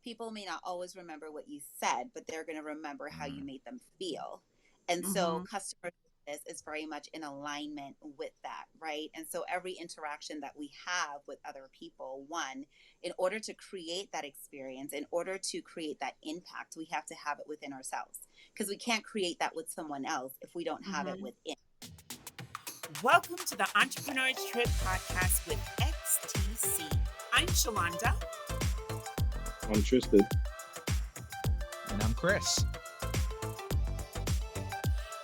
people may not always remember what you said, but they're going to remember how you Mm. made them feel. And so Mm-hmm. customer service is very much in alignment with that, right? And so every interaction that we have with other people, one, in order to create that experience, in order to create that impact, we have to have it within ourselves, because we can't create that with someone else if we don't have it Mm-hmm. within. Welcome to the Entrepreneurship podcast with X.T.C. I'm Shalonda. I'm Tristan. And I'm Chris.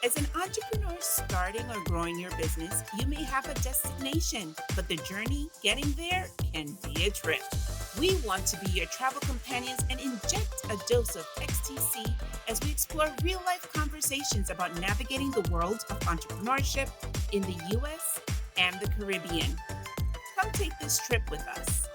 As an entrepreneur starting or growing your business, you may have a destination, but the journey getting there can be a trip. We want to be your travel companions and inject a dose of X.T.C as we explore real-life conversations about navigating the world of entrepreneurship in the U.S. and the Caribbean. Come take this trip with us.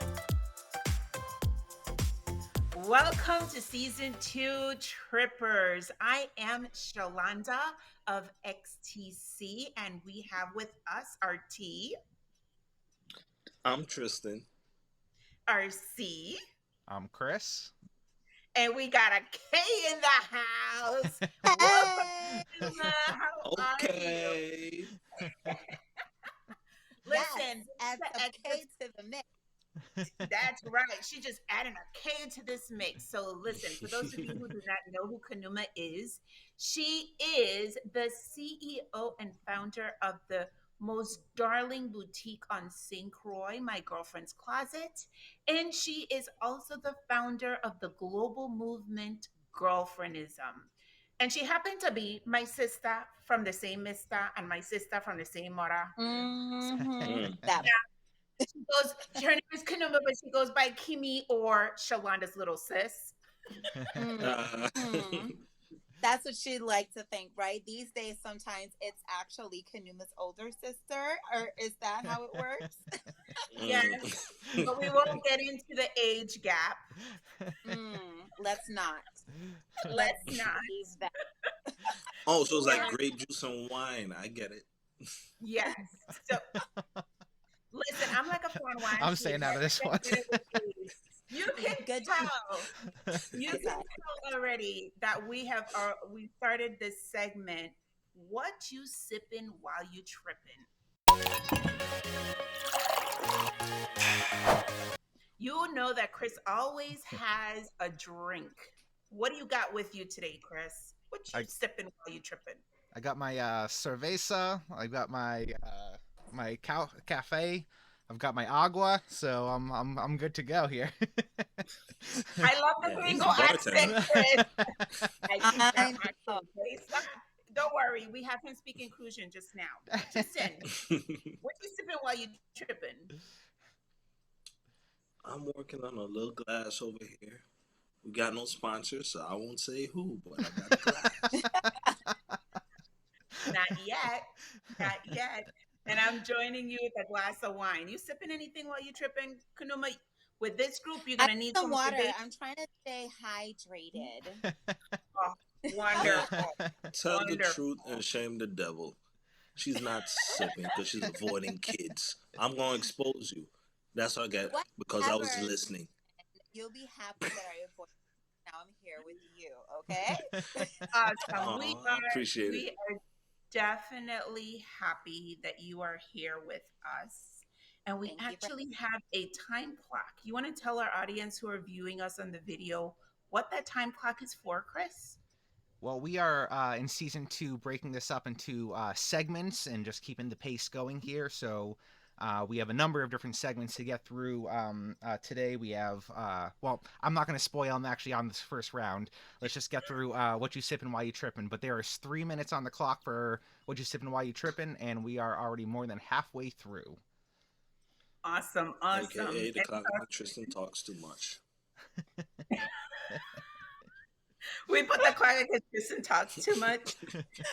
Welcome to Season 2 Trippers. I am Shalonda of X.T.C, and we have with us our T, I'm Tristan. our C, I'm Chris. and we got a K in the house. Welcome, Khnuma. How are you? Okay. Listen, Yes, add some K to the mix. that's right. She just added a K to this mix. So listen, for those of you who do not know who Khnuma is, she is the CEO and founder of the most darling boutique on St. Croix, My Girlfriend's Closet. And she is also the founder of the global movement Girlfriendism. And she happened to be my sister from the same mister and my sister from the same mother. That She goes, her name is Khnuma, but she goes by Kimi or Shalonda's little sis. That's what she'd like to think, right? These days, sometimes it's actually Knuma's older sister, or is that how it works? Yes, but we won't get into the age gap. Let's not. Let's not. Leave that. Oh, so it's like grape juice and wine. I get it. Yes. So, listen, I'm like a fun wine. I'm staying out of this one. You can Good. tell. You can tell already that we started this segment. What you sipping while you tripping? You know that Chris always has a drink. What do you got with you today, Chris? What you sipping while you tripping? I got my cerveza. I got my cafe. I've got my agua, so I'm good to go here. I love the gringo accent, Chris. I know. Don't worry, we have him speak inclusion just now. Justin, what you sipping while you tripping? I'm working on a little glass over here. We got no sponsors, so I won't say who, but I got a glass. Not yet. Not yet. And I'm joining you with a glass of wine. You sipping anything while you tripping, Khnuma? With this group, you're gonna need some water. I'm trying to stay hydrated. Oh, wonderful. Tell the truth and shame the devil. She's not sipping because she's avoiding kids. I'm gonna expose you. That's what I get because I was listening. You'll be happy that I avoided. Now I'm here with you. Okay. Awesome. We appreciate it. Are definitely happy that you are here with us. And we actually have a time clock. You want to tell our audience who are viewing us on the video what that time clock is for, Chris? Well, we are in Season 2 breaking this up into segments and just keeping the pace going here. So we have a number of different segments to get through. Today we have, well, I'm not going to spoil them actually on this first round. Let's just get through what you sipping while you tripping. But there is 3 minutes on the clock for what you sipping while you tripping, and we are already more than halfway through. Awesome. AKA the clock when Tristan talks too much. We put the clock because Tristan talks too much.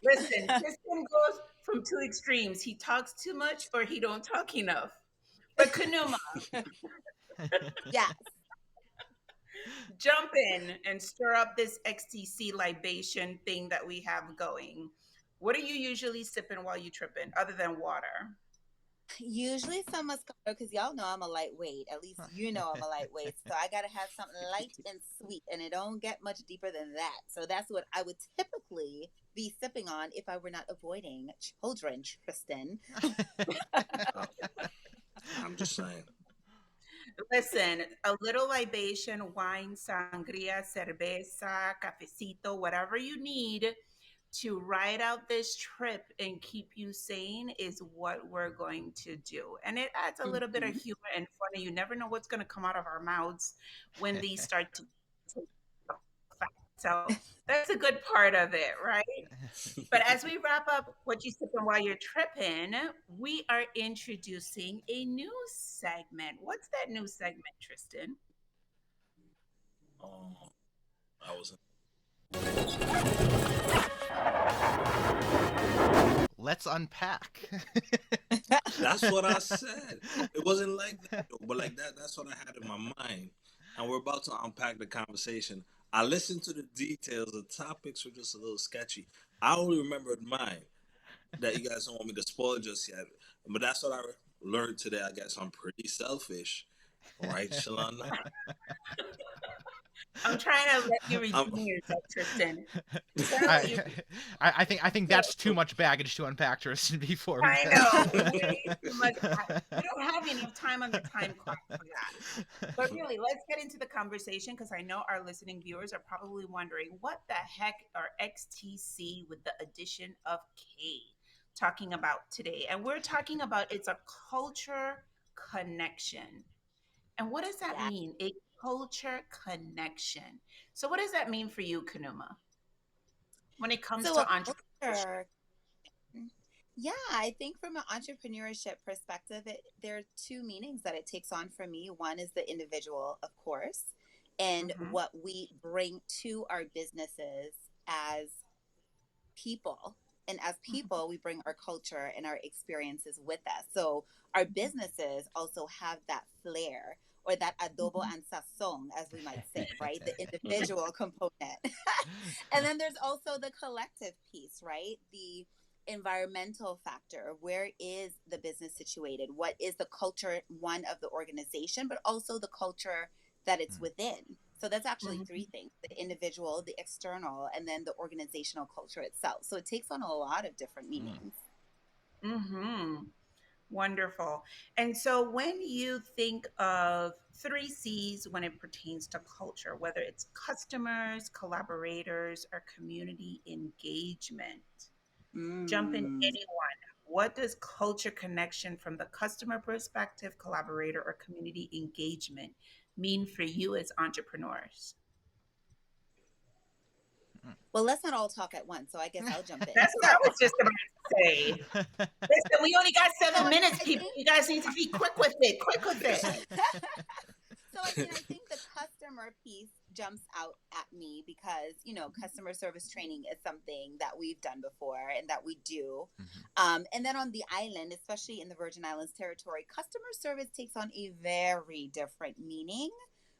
Listen, Tristan goes from two extremes. He talks too much or he don't talk enough. But Khnuma. Yes. Jump in and stir up this X.T.C libation thing that we have going. What are you usually sipping while you tripping other than water? Usually some Moscato, because y'all know I'm a lightweight. At least you know I'm a lightweight. So I gotta have something light and sweet, and it don't get much deeper than that. So that's what I would typically be sipping on if I were not avoiding children, Tristan. I'm just saying. Listen, a little libation, wine, sangria, cerveza, cafecito, whatever you need to ride out this trip and keep you sane is what we're going to do. And it adds a little bit of Mhm. humor and fun. You never know what's going to come out of our mouths when these start to take effect. So that's a good part of it, right? But as we wrap up what you sipping while you're tripping, we are introducing a new segment. What's that new segment, Tristan? Um, I was. Let's unpack. That's what I said. It wasn't like that, though, but like that. That's what I had in my mind. And we're about to unpack the conversation. I listened to the details. The topics were just a little sketchy. I only remembered mine. That you guys don't want me to spoil just yet. But that's what I learned today. I guess I'm pretty selfish, right, Shalana? I'm trying to let you I'm, redeem yourself, Tristan. I'm trying to let I, you. I think that's too much baggage to unpack, Tristan. Before we I know, way too much. We don't have enough time on the time clock for that. But really, let's get into the conversation because I know our listening viewers are probably wondering what the heck are XTC with the addition of K talking about today. And we're talking about it's a culture connection. And what does that Yeah. mean? A culture connection. So, what does that mean for you, Kanuma, when it comes So to a entrepreneurship? culture, yeah, I think from an entrepreneurship perspective, there are two meanings that it takes on for me. One is the individual, of course, and Mm-hmm, what we bring to our businesses as people. And as people, we bring our culture and our experiences with us. So our businesses also have that flair or that adobo mm-hmm, and sazon, as we might say, right? The individual component. And then there's also the collective piece, right? The environmental factor. Where is the business situated? What is the culture, one of the organization, but also the culture that it's within? So that's actually mm-hmm. three things: the individual, the external, and then the organizational culture itself. So it takes on a lot of different meanings. Mm-hmm. Wonderful. And so when you think of three C's when it pertains to culture, whether it's customers, collaborators, or community engagement, jump in Mm. anyone. What does culture connection from the customer perspective, collaborator, or community engagement mean for you as entrepreneurs? Well, let's not all talk at once. So I guess I'll jump in. That's what I was just about to say. Listen, we only got So I 7 minutes, I people. think You guys need to be quick with it. Quick with it. so I think the customer piece jumps out at me because, customer service training is something that we've done before and that we do. And then on the island, especially in the Virgin Islands territory, customer service takes on a very different meaning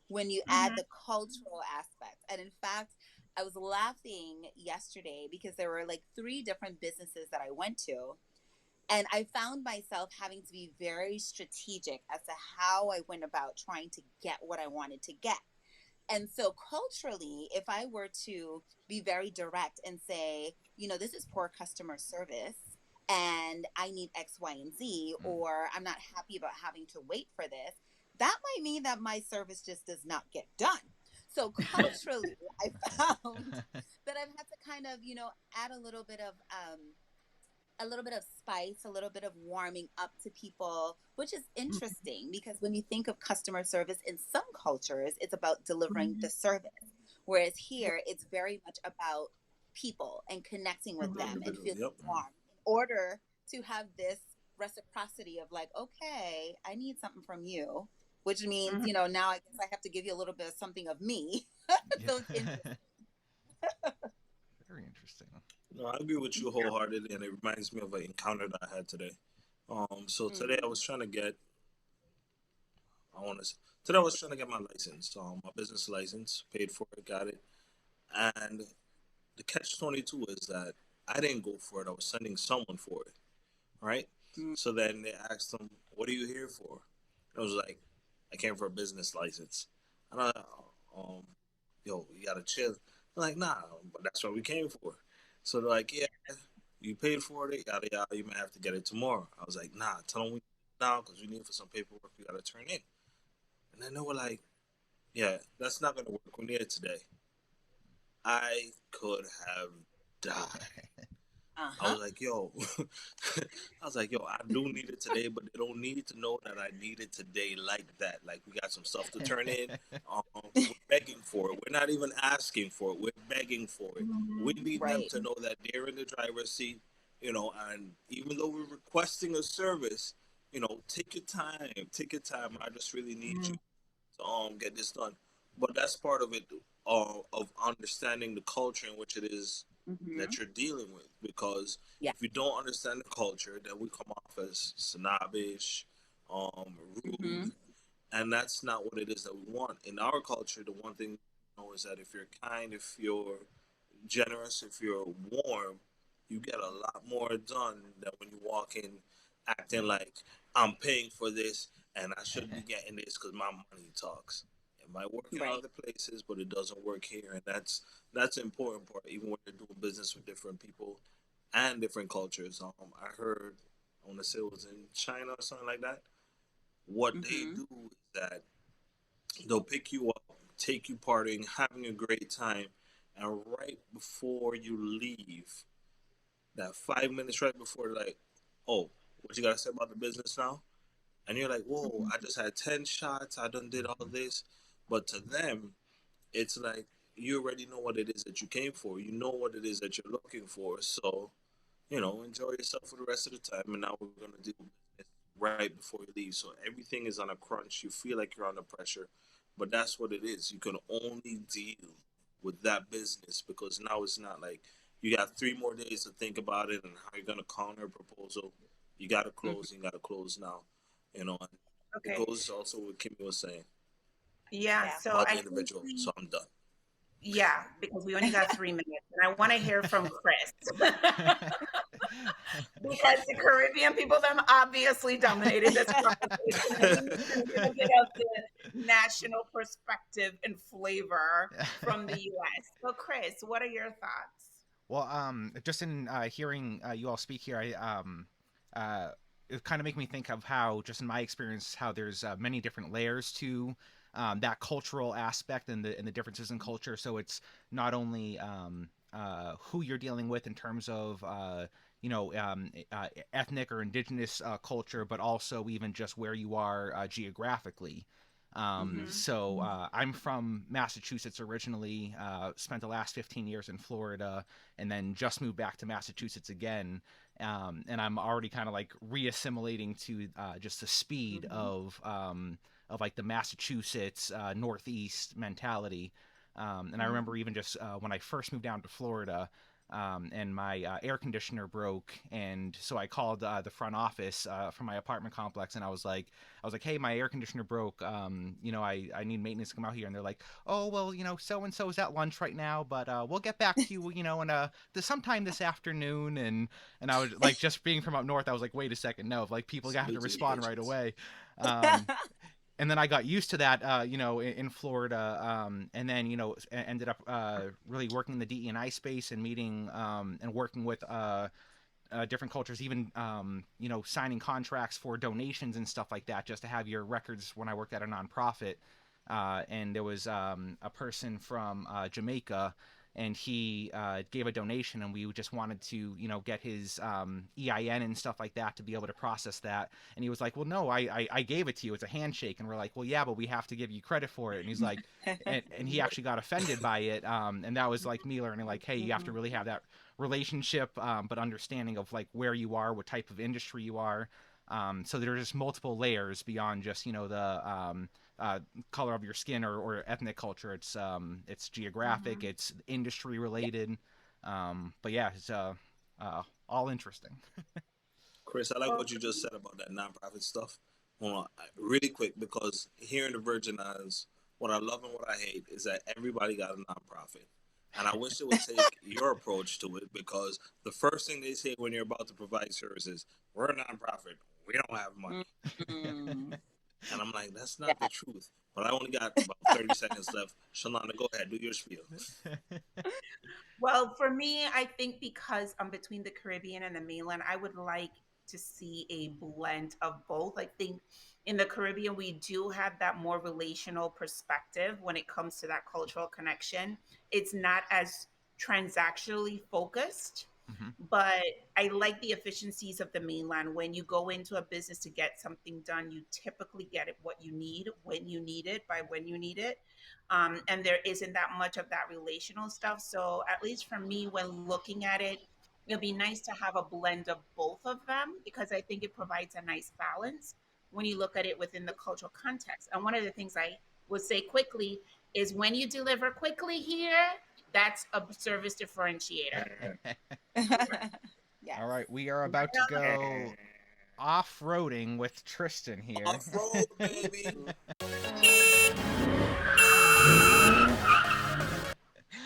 when you add Mhm, the cultural aspect. And in fact, I was laughing yesterday because there were like three different businesses that I went to, and I found myself having to be very strategic as to how I went about trying to get what I wanted to get. And so, culturally, if I were to be very direct and say, this is poor customer service and I need X, Y, and Z, or I'm not happy about having to wait for this, that might mean that my service just does not get done. So, culturally, I found that I've had to kind of, add a little bit of spice, a little bit of warming up to people, which is interesting because when you think of customer service in some cultures, it's about delivering mhm, the service. Whereas here, it's very much about people and connecting with mhm, them and individual. feeling Yep. warm in order to have this reciprocity of like, okay, I need something from you, which means, mhm. now I guess I have to give you a little bit of something of me. Yeah. So it's interesting. Very interesting. No, I agree with you wholeheartedly, and it reminds me of an encounter that I had today. So today I Mm-hmm. was trying to get, I want to, today I was trying to get my license, my business license, paid for it, got it, and the catch 22 is that I didn't go for it. I was sending someone for it, right? So then they asked him, "What are you here for?" And I was like, "I came for a business license." And I, yo, you gotta chill. I'm like, nah, but that's what we came for. So they're like, yeah, you paid for it, yada yada. You might have to get it tomorrow. I was like, nah, tell them we now because we need for some paperwork we gotta turn in. And then they were like, yeah, that's not gonna work. We need it today. I could have died. I Uh-huh. was like, yo, I was like, yo, I do need it today, but they don't need to know that I need it today like that. Like, we got some stuff to turn in. We're begging for it. We're not even asking for it. We're begging for it. We Mhm. need them Right. to know that they're in the driver's seat, and even though we're requesting a service, take your time. Take your time. I just really need you Mhm. to get this done. But that's part of it, of understanding the culture in which it is Mm-hmm. that you're dealing with. Because Yeah. if you don't understand the culture, then we come off as snobbish, Mm-hmm. rude, and that's not what it is that we want. In our culture, the one thing is that if you're kind, if you're generous, if you're warm, you get a lot more done than when you walk in acting like I'm paying for this and I should be getting this because my money talks. It might work in Right. other places, but it doesn't work here, and that's an important part. Even when you're doing business with different people and different cultures. I heard, I want to say it was in China or something like that. What they Mm-hmm. do is that they'll pick you up, take you partying, having a great time, and right before you leave, that 5 minutes right before, like, oh, what you gotta say about the business now? And you're like, whoa, I just had 10 shots, I done did all this, but to them, it's like you already know what it is that you came for. You know what it is that you're looking for. So, enjoy yourself for the rest of the time. And now we're gonna do business right before you leave. So everything is on a crunch. You feel like you're under pressure, but that's what it is. You can only deal with that business because now it's not like you got 3 more days to think about it and how you're gonna counter a proposal. You gotta Mm-hmm. close. You gotta close now. And it Okay. goes also what Kimmy was saying Yeah. Yeah. So about I the think individual. So I'm done. yeah, because we only got 3 minutes, and I want to hear from Chris. Because the Caribbean people, them obviously dominated this conversation, and we need a little bit of the national perspective and flavor from the U.S. So, Chris, what are your thoughts? Well, just in hearing you all speak here, uh, it kind of make me think of how, just in my experience, how there's many different layers to that cultural aspect and the differences in culture. So it's not only who you're dealing with in terms of ethnic or indigenous culture, but also even just where you are geographically. Mm-hmm. So I'm from Massachusetts originally, spent the last 15 years in Florida, and then just moved back to Massachusetts again. And I'm already kind of like reassimilating to just the speed Mm-hmm. of like the Massachusetts Northeast mentality. And I remember even just when I first moved down to Florida, and my air conditioner broke, and so I called the front office from my apartment complex, and I was like, hey, my air conditioner broke. I need maintenance to come out here, and they're like, oh well, so and so is at lunch right now, but we'll get back to you, in sometime this afternoon, and I was like, just being from up north, I was like, wait a second, no, like people It's have to built in respond right patience. away. Um, and then I got used to that, in Florida, and then ended up really working in the DE&I space and meeting and working with different cultures, even signing contracts for donations and stuff like that, just to have your records when I worked at a nonprofit. And there was a person from Jamaica, and he gave a donation, and we just wanted to, get his EIN and stuff like that to be able to process that. And he was like, "Well, no, I gave it to you. It's a handshake." And we're like, "Well, yeah, but we have to give you credit for it." And he's like, and he actually got offended by it. And that was like me learning, like, hey, you have to Mm-hmm. really have that relationship, but understanding of like where you are, what type of industry you are. So there are just multiple layers beyond just the uh, color of your skin or ethnic culture. It's geographic, Mhm. it's industry Yeah. related. But yeah, it's all interesting. Chris, I like what you just said about that nonprofit stuff. Hold on, really quick, because here in the Virgin Islands, what I love and what I hate is that everybody got a nonprofit. And I wish they would take your approach to it, because the first thing they say when you're about to provide services, we're a nonprofit. We don't have money. Mm. And I'm like, that's Yeah. not the truth. But I only got about 30 seconds left. Shalana, go ahead. Do your spiel. Well, for me, I think because I'm between the Caribbean and the mainland, I would like to see a blend of both. I think in the Caribbean, we do have that more relational perspective when it comes to that cultural connection. It's not as transactionally focused, Mhm. but I like the efficiencies of the mainland. When you go into a business to get something done, you typically get it what you need when you need it by when you need it. And there isn't that much of that relational stuff. So, at least for me, when looking at it, it'd be nice to have a blend of both of them because I think it provides a nice balance when you look at it within the cultural context. And one of the things I would say quickly is when you deliver quickly here, that's a service differentiator. Yes. All right, we are about to go off-roading with Tristan here. Off road, baby.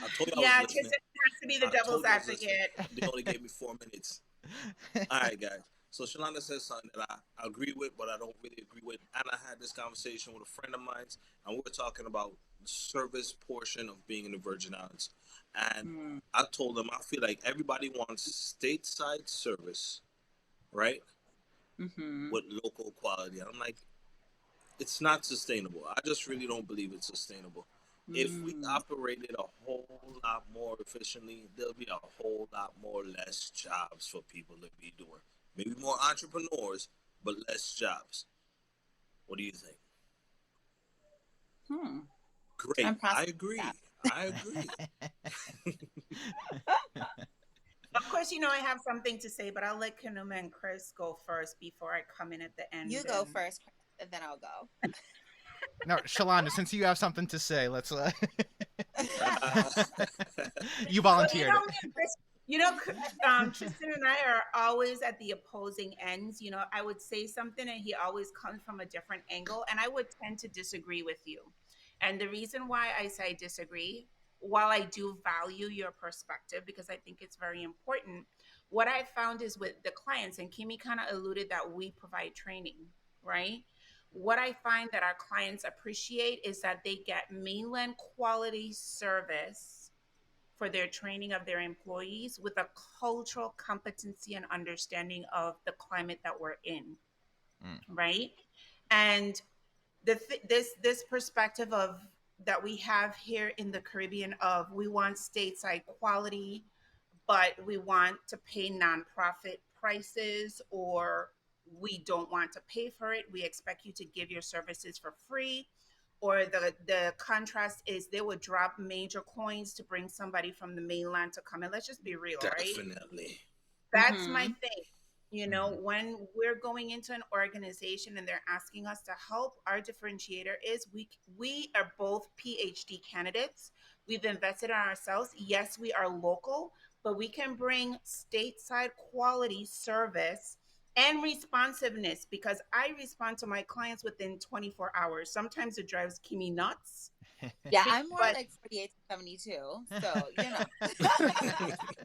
I told you I was Yeah, listening. Tristan has to be the I devil's told you I was listening. advocate. They only gave me 4 minutes. All right, guys. So Shalana says something that I agree with, but I don't really agree with. And I had this conversation with a friend of mine, and we were talking about the service portion of being in the Virgin Islands. And Mm. I told them I feel like everybody wants stateside service, right, Mm-hmm. with local quality. And I'm like, it's not sustainable. I just really don't believe it's sustainable. If we Mm. operated a whole lot more efficiently, there'll be a whole lot more less jobs for people to be doing. Maybe more entrepreneurs, but less jobs. What do you think? Hmm. Great. I'm I processing that. agree. I agree. Of course, you know I have something to say, but I'll let Khnuma and Chris go first before I come in at the You end. go And first, Chris, and then I'll go. No, Shalana, since you have something to say, let's. You well, you volunteered know, it. me and Chris, Tristan and I are always at the opposing ends. You know, I would say something and he always comes from a different angle, and I would tend to disagree with you. And the reason why I say I disagree, while I do value your perspective because I think it's very important, what I found is with the clients, and Kimmy kind of alluded that we provide training, right? What I find that our clients appreciate is that they get mainland quality service for their training of their employees with a cultural competency and understanding of the climate that we're in, Mm. right? And this perspective of that we have here in the Caribbean of we want stateside quality, but we want to pay nonprofit prices, or we don't want to pay for it. We expect you to give your services for free. Or the contrast is they would drop major coins to bring somebody from the mainland to come in. Let's just be real, right? Definitely. That's my Mm-hmm. thing. Mhm. When we're going into an organization and they're asking us to help, our differentiator is we are both PhD candidates. We've invested in ourselves. Yes, we are local, but we can bring stateside quality service and responsiveness because I respond to my clients within 24 hours. Sometimes it drives Kimmy nuts. Yeah, I'm more But like 48 to 72. So, you know.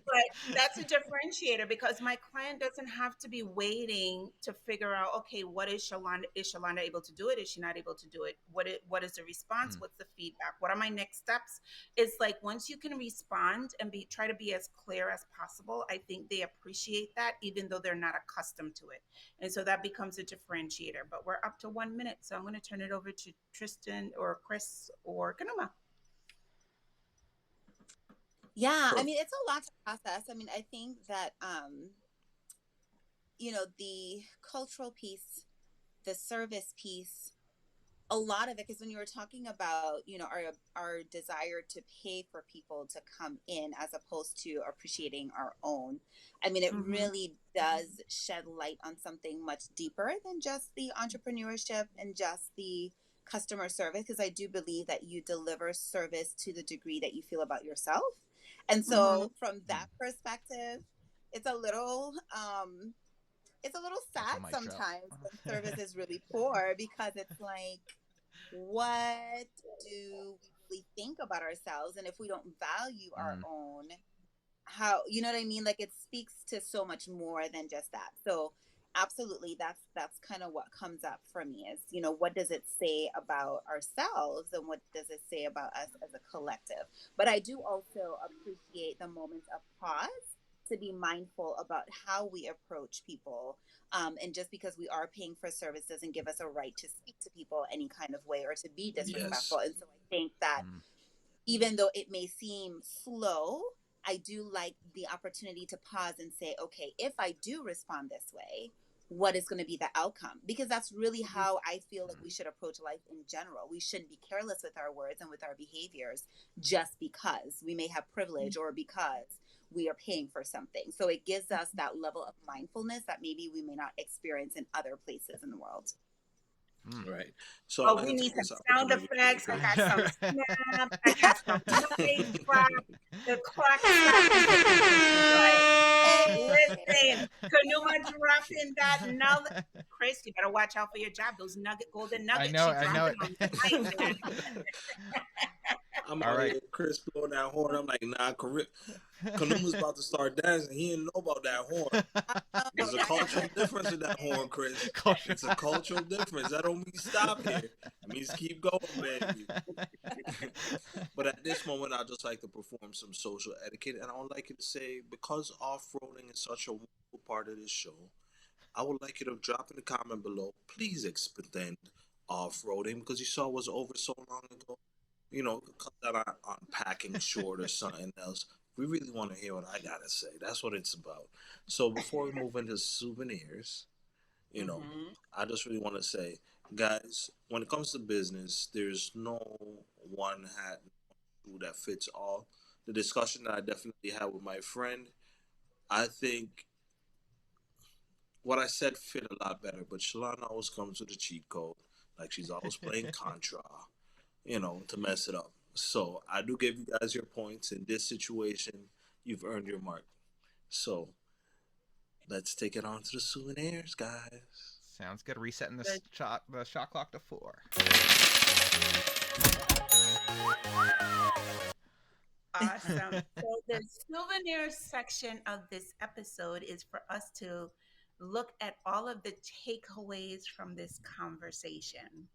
but that's a differentiator because my client doesn't have to be waiting to figure out, okay, what is Shalanda able to do it? Is she not able to do it? What is the response? Mm. What's the feedback? What are my next steps? It's like once you can respond and try to be as clear as possible, I think they appreciate that even though they're not accustomed to it. And so that becomes a differentiator. But we're up to 1 minute. So I'm going to turn it over to Tristan or Chris or Khnuma. Yeah, I Perfect. mean, it's a lot to process. I mean, I think that the cultural piece, the service piece, a lot of it, because when you were talking about, our desire to pay for people to come in as opposed to appreciating our own, I mean, it Mm-hmm. really does shed light on something much deeper than just the entrepreneurship and just the customer service, because I do believe that you deliver service to the degree that you feel about yourself. And Mm-hmm. so from that perspective, it's a little That's sad a mic drop. sometimes when service is really poor, because it's like, what do we positively think about ourselves, and if we don't value our Mm. own, how, you know what I mean? Like, it speaks to so much more than just that. So absolutely, that's kind of what comes up for me is, you know, what does it say about ourselves and what does it say about us as a collective? But I do also appreciate the moments of pause to be mindful about how we approach people. And just because we are paying for service doesn't give us a right to speak to people any kind of way or to be Yes. disrespectful. And so I think that Mm. even though it may seem slow, I do like the opportunity to pause and say, okay, if I do respond this way, what is going to be the outcome? Because that's really how I feel like we should approach life in general. We shouldn't be careless with our words and with our behaviors just because we may have privilege or because we are paying for something. So it gives us that level of mindfulness that maybe we may not experience in other places in the world. Mm. Right. So Oh, I'm we gonna need take some this sound opportunity really effects. I quick. got some snaps. I got some mic drop. The clock stopping. Listen, Khnuma dropping that nugget. Chris, you better watch out for your job. Those golden I nuggets know she dropping it. on the mic, man. I'm All out right. here, Chris blowing that horn. I'm like, nah, Knuma's about to start dancing. He didn't know about that horn. Oh, There's a that is cultural difference with that horn, Chris. Culture. It's a cultural difference. That don't mean stop here. It means keep going, baby. But at this moment, I'd just like to perform some social etiquette. And I would like you to say, because off-roading is such a wonderful part of this show, I would like you to drop in the comment below. Please extend off-roading because you saw it was over so long ago. You know, cut that on packing short or something else. We really want to hear what I gotta say. That's what it's about. So before we move into souvenirs, you know, Mhm. I just really want to say, guys, when it comes to business, there's no one hat that fits all. The discussion that I definitely had with my friend, I think what I said fit a lot better, but Shalana always comes with a cheat code. Like she's always playing Contra, you know, to mess it up. So I do give you guys your points. In this situation, you've earned your mark. So let's take it on to the souvenirs, guys. Sounds good. Resetting Good. the shot clock to 4. Awesome. So the souvenir section of this episode is for us to look at all of the takeaways from this conversation.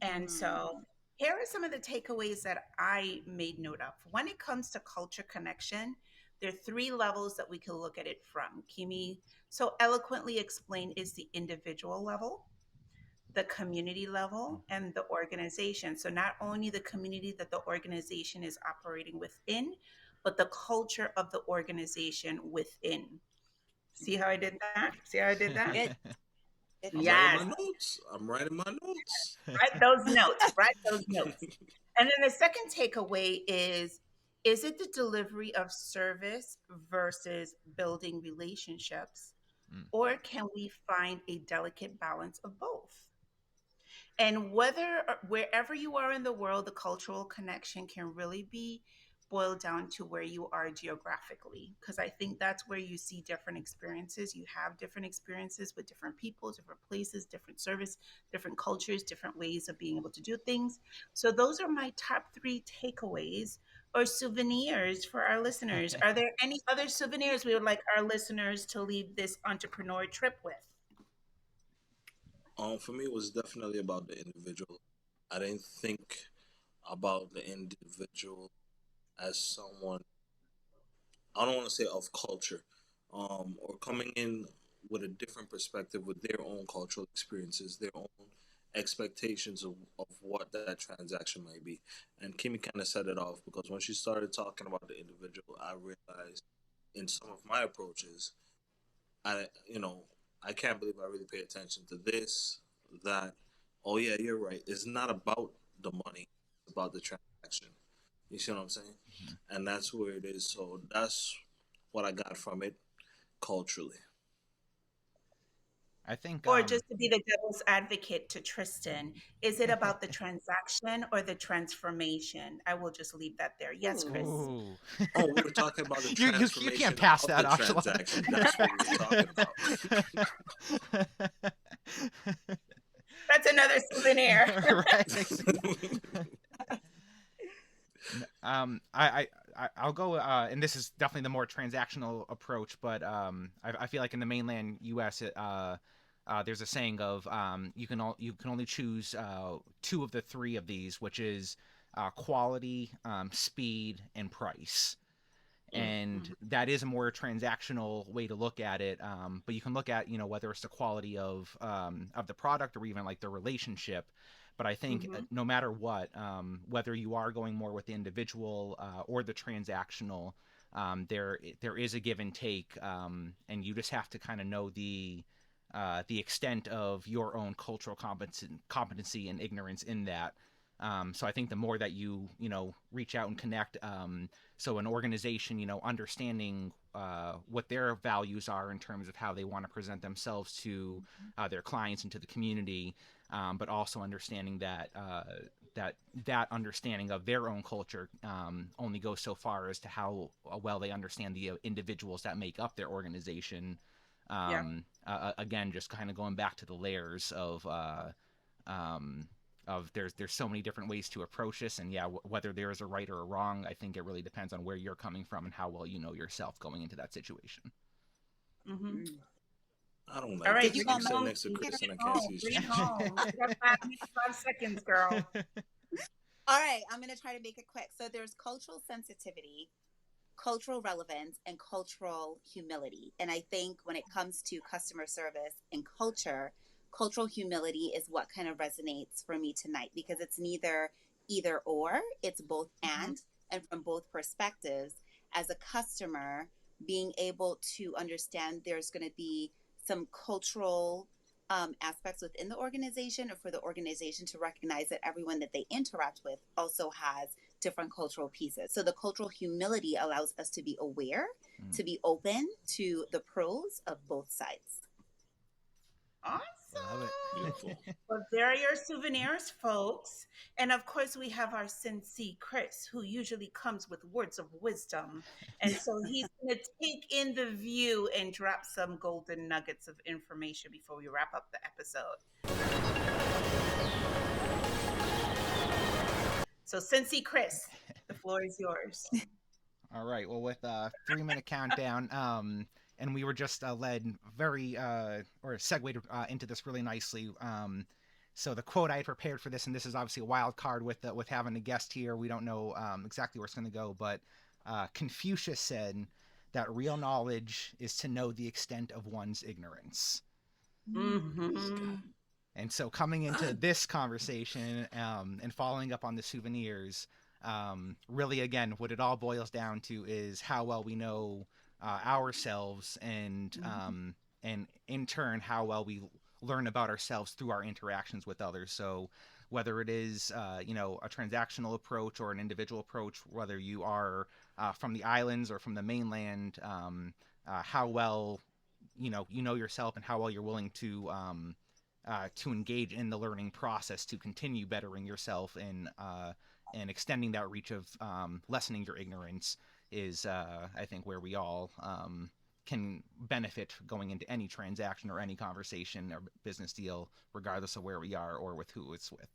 And so here are some of the takeaways that I made note of. When it comes to culture connection, there are 3 levels that we can look at it from. Kimi so eloquently explained is the individual level, the community level, and the organization. So not only the community that the organization is operating within, but the culture of the organization within. See how I did that? See how I did that? Good. Good I'm job. writing Yes. my notes. I'm writing my notes. Write those notes. Write those notes. And then the second takeaway is it the delivery of service versus building relationships? Mm. Or can we find a delicate balance of both? And wherever you are in the world, the cultural connection can really be boiled down to where you are geographically, because I think that's where you see different experiences. You have different experiences with different people, different places, different service, different cultures, different ways of being able to do things. So those are my top 3 takeaways or souvenirs for our listeners. Are there any other souvenirs we would like our listeners to leave this entrepreneur trip with? For me, it was definitely about the individual. I didn't think about the individual as someone, I don't want to say of culture, or coming in with a different perspective with their own cultural experiences, their own expectations of what that transaction might be. And Kimmy kind of set it off because when she started talking about the individual, I realized in some of my approaches, you know, I can't believe I really pay attention to this, that. Oh yeah, you're right. It's not about the money; it's about the transaction. You see what I'm saying? And that's where it is. So that's what I got from it culturally. I think Or just to be the devil's advocate to Tristan, is it about the transaction or the transformation? I will just leave that there. Yes, Chris. Ooh. Oh, we were talking about the you transformation can't pass of that the off. transaction. That's what we were talking about. That's another souvenir. Right. I'll go, and this is definitely the more transactional approach, but I feel like in the mainland U.S., there's a saying of you can only choose two of the three of these, which is quality, speed, and price. And that is a more transactional way to look at it. But you can look at, whether it's the quality of the product or even like the relationship. But I think no matter what, whether you are going more with the individual or the transactional, there is a give and take, and you just have to kind of know the extent of your own cultural competency and ignorance in that. So I think the more that you reach out and connect, so an organization, understanding what their values are in terms of how they want to present themselves to their clients and to the community, but also understanding that that understanding of their own culture only goes so far as to how well they understand the individuals that make up their organization. Again, just kind of going back to the layers of there's so many different ways to approach this, and whether there is a right or a wrong, I think it really depends on where you're coming from and how well you know yourself going into that situation. I don't like. All right, this. You sit next to Chris and I can't see bring shit. it home. You got 5 seconds, girl. All right, I'm going to try to make it quick. So there's cultural sensitivity, cultural relevance, and cultural humility. And I think when it comes to customer service and cultural humility is what kind of resonates for me tonight, because it's neither either or, it's both and from both perspectives. As a customer, being able to understand there's going to be some cultural aspects within the organization, or for the organization to recognize that everyone that they interact with also has different cultural pieces. So the cultural humility allows us to be aware, to be open to the pros of both sides. Awesome. Love it. Beautiful. Well, there are your souvenirs, folks. And of course, we have our Sensei Chris, who usually comes with words of wisdom. And so he's going to take in the view and drop some golden nuggets of information before we wrap up the episode. So, Sensei Chris, the floor is yours. All right. Well, with a 3-minute countdown, and we were just led very or segued into this really nicely. So the quote I had prepared for this, and this is obviously a wild card with having a guest here. We don't know exactly where it's going to go, but Confucius said that real knowledge is to know the extent of one's ignorance. And so coming into this conversation and following up on the souvenirs, really, again, what it all boils down to is how well we know ourselves, and in turn how well we learn about ourselves through our interactions with others. So whether it is a transactional approach or an individual approach, whether you are from the islands or from the mainland, how well you know yourself, and how well you're willing to engage in the learning process to continue bettering yourself and extending that reach of lessening your ignorance is, I think, where we all can benefit going into any transaction or any conversation or business deal, regardless of where we are or with who it's with.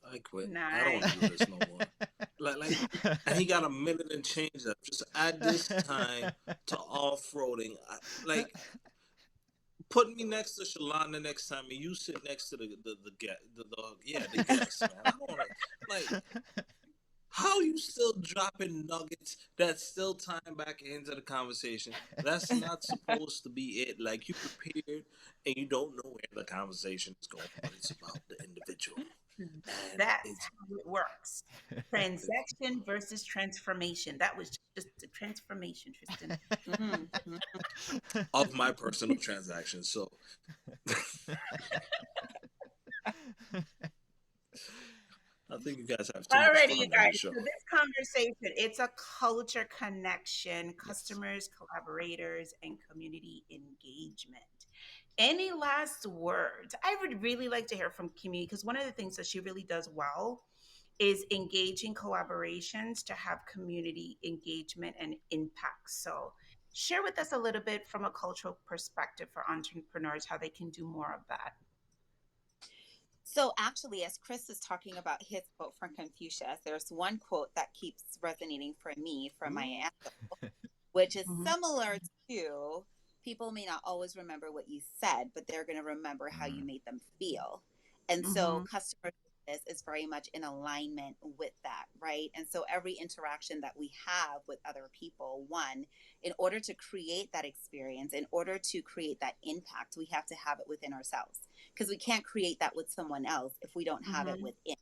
I quit. Nice. I don't want to do this no more. And he got a minute and change up. Just add this time to off-roading. Put me next to Shalon the next time, and you sit next to the guest, man. I don't want to, how you still dropping nuggets that still tying back into the conversation? That's not supposed to be it. Like, you prepared and you don't know where the conversation is going, but it's about the individual. That's how it works. Transaction versus transformation. That was just a transformation, Tristan. Of my personal transactions. So I think you guys have too much Alrighty, fun you on guys. the show. So this conversation, it's a culture connection, customers, collaborators, and community engagement. Any last words? I would really like to hear from Kimi, because one of the things that she really does well is engaging collaborations to have community engagement and impact. So share with us a little bit from a cultural perspective for entrepreneurs, how they can do more of that. So actually, as Chris is talking about his quote from Confucius, there's one quote that keeps resonating for me from my aunt, which is Mhm. similar to people may not always remember what you said, but they're going to remember how you made them feel. And so Mhm. customer service is very much in alignment with that, right? And so every interaction that we have with other people, one, in order to create that experience, in order to create that impact, we have to have it within ourselves, because we can't create that with someone else if we don't have it Mhm. within.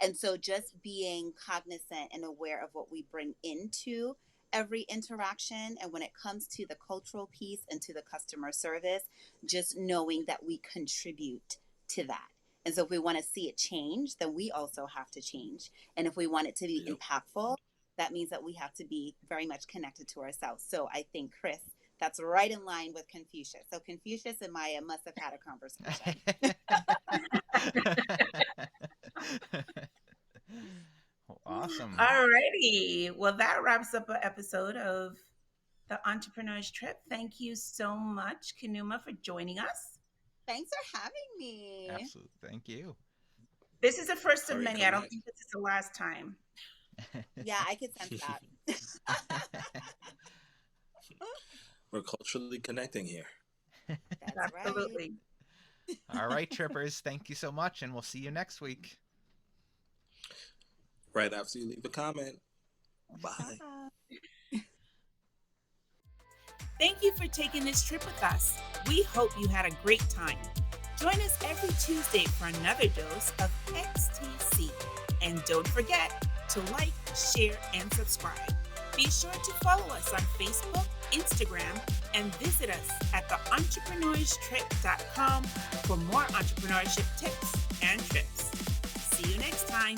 And so just being cognizant and aware of what we bring into every interaction. And when it comes to the cultural piece and to the customer service, just knowing that we contribute to that. And so if we want to see it change, then we also have to change. And if we want it to be Yep. impactful, that means that we have to be very much connected to ourselves. So I think, Chris, that's right in line with Confucius. So Confucius and Maya must have had a conversation. Awesome. Alrighty. Well, that wraps up an episode of the Entrepreneur's Trip. Thank you so much, Khnuma, for joining us. Thanks for having me. Absolutely. Thank you. This is the first of Sorry, many. come I don't back. think this is the last time. Yeah, I could sense that. We're culturally connecting here. That's right. Absolutely. All right, trippers. Thank you so much, and we'll see you next week. Right after you leave a comment. Bye. Bye. Thank you for taking this trip with us. We hope you had a great time. Join us every Tuesday for another dose of X.T.C. And don't forget to like, share, and subscribe. Be sure to follow us on Facebook, Instagram, and visit us at theentrepreneursstrip.com for more entrepreneurship tips and trips. See you next time.